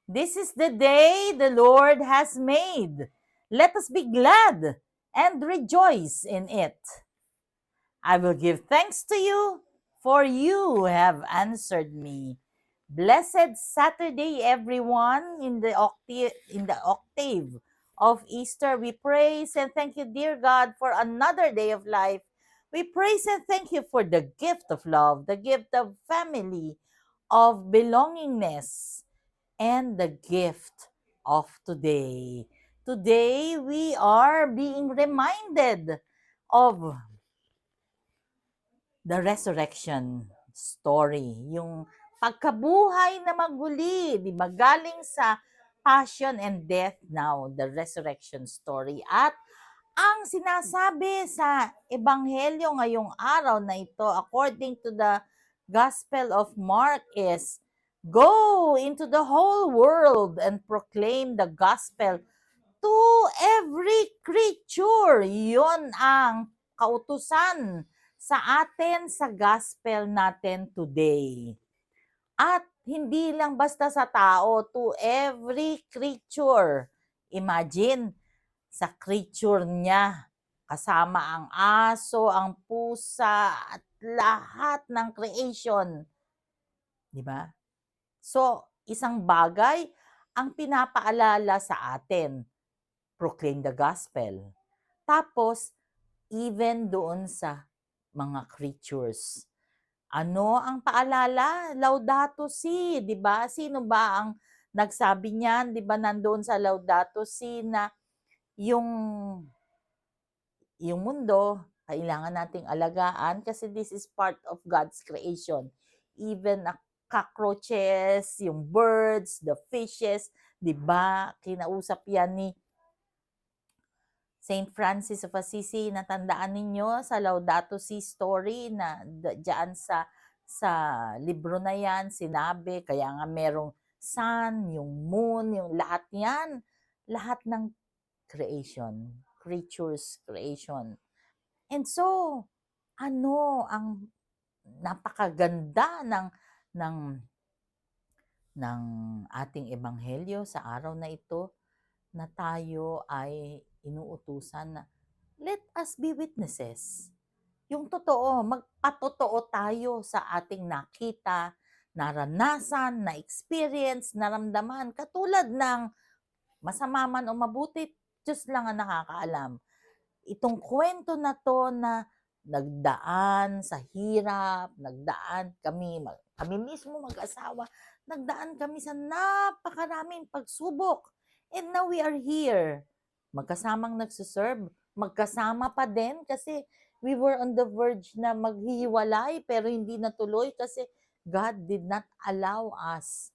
This is the day the Lord has made. Let us be glad and rejoice in it. I will give thanks to you, for you have answered me. Blessed Saturday, everyone. In the octave of Easter, we praise and thank you, dear God, for another day of life. We praise and thank you for the gift of love, the gift of family, of belongingness, and the gift of today. Today, we are being reminded of the resurrection story. Yung pagkabuhay na maguli, di ba? Galing sa passion and death, now the resurrection story. At ang sinasabi sa ebanghelyo ngayong araw na ito, according to the Gospel of Mark, is go into the whole world and proclaim the gospel to every creature. Yon ang kautusan sa atin sa gospel natin today. At hindi lang basta sa tao, to every creature. Imagine, sa creature niya, kasama ang aso, ang pusa, at lahat ng creation. Di ba? So, isang bagay ang pinapaalala sa atin, proclaim the gospel. Tapos, even doon sa mga creatures. Ano ang paalala? Laudato Si, 'di ba? Sino ba ang nagsabi niyan? 'Di ba nandoon sa Laudato Si na yung yung mundo kailangan nating alagaan kasi this is part of God's creation. Even the cockroaches, yung birds, the fishes, 'di ba? Kinausap yan ni Saint Francis of Assisi. Natandaan ninyo sa Laudato Si story na diyan sa libro na yan, sinabi, kaya nga merong sun, yung moon, yung lahat yan, lahat ng creation, creatures, creation. And so, ano ang napakaganda ng ng ating ebanghelyo sa araw na ito, na tayo ay inuutusan na let us be witnesses. Yung totoo, magpatotoo tayo sa ating nakita, naranasan, na-experience, naramdaman. Katulad ng masama man o mabuti, Diyos lang ang nakakaalam. Itong kwento na to na nagdaan sa hirap, nagdaan kami mismo mag-asawa, nagdaan kami sa napakaraming pagsubok. And now we are here. Magkasamang nagsiserve, magkasama pa din kasi we were on the verge na maghihiwalay pero hindi natuloy kasi God did not allow us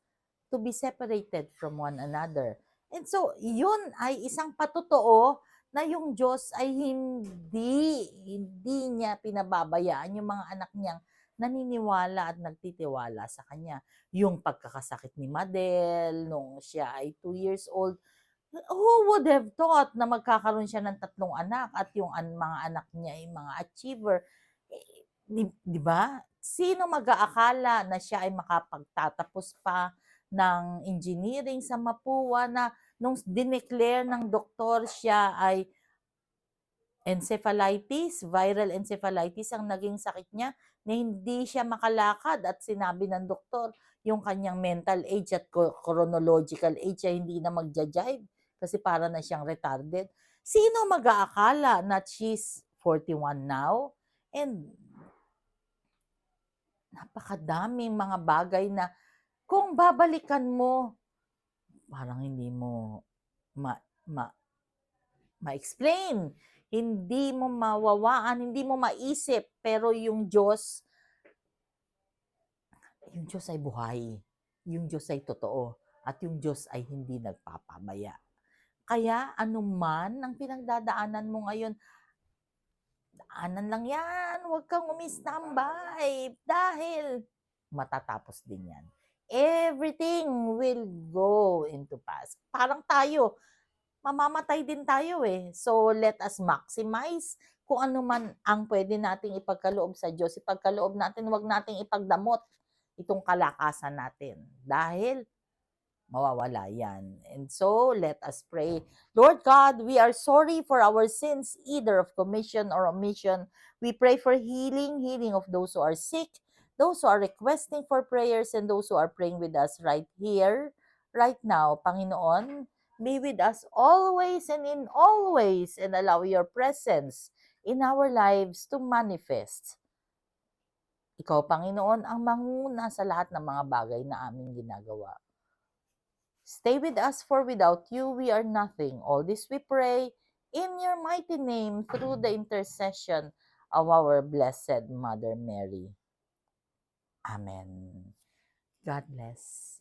to be separated from one another. And so, yun ay isang patotoo na yung Diyos ay hindi niya pinababayaan yung mga anak niyang naniniwala at nagtitiwala sa Kanya. Yung pagkakasakit ni Madel, nung siya ay 2 years old, who would have thought na magkakaroon siya ng 3 anak at yung mga anak niya ay mga achiever? Di ba? Sino mag-aakala na siya ay makapagtatapos pa ng engineering sa Mapua na nung dineclare ng doktor siya ay encephalitis, viral encephalitis ang naging sakit niya, na hindi siya makalakad at sinabi ng doktor yung kanyang mental age at chronological age ay hindi na magja-jive kasi para na siyang retarded. Sino mag-aakala na she's 41 now? And napakadaming mga bagay na kung babalikan mo, parang hindi mo ma, ma, ma-explain, hindi mo mawawaan, hindi mo maisip, pero yung Diyos ay buhay. Yung Diyos ay totoo. At yung Diyos ay hindi nagpapabaya. Kaya anuman ang pinagdadaanan mo ngayon, daanan lang yan. Huwag kang umistambay. Dahil matatapos din yan. Everything will go into pass. Parang tayo, mamamatay din tayo eh. So let us maximize kung ano man ang pwede nating ipagkaloob sa Diyos. Ipagkaloob natin, huwag nating ipagdamot itong kalakasan natin. Dahil mawawala yan. And so, let us pray. Lord God, we are sorry for our sins, either of commission or omission. We pray for healing, healing of those who are sick, those who are requesting for prayers, and those who are praying with us right here, right now. Panginoon, be with us always and in all ways, and allow your presence in our lives to manifest. Ikaw, Panginoon, ang manguna sa lahat ng mga bagay na aming ginagawa. Stay with us, for without you, we are nothing. All this we pray in your mighty name through the intercession of our Blessed Mother Mary. Amen. God bless.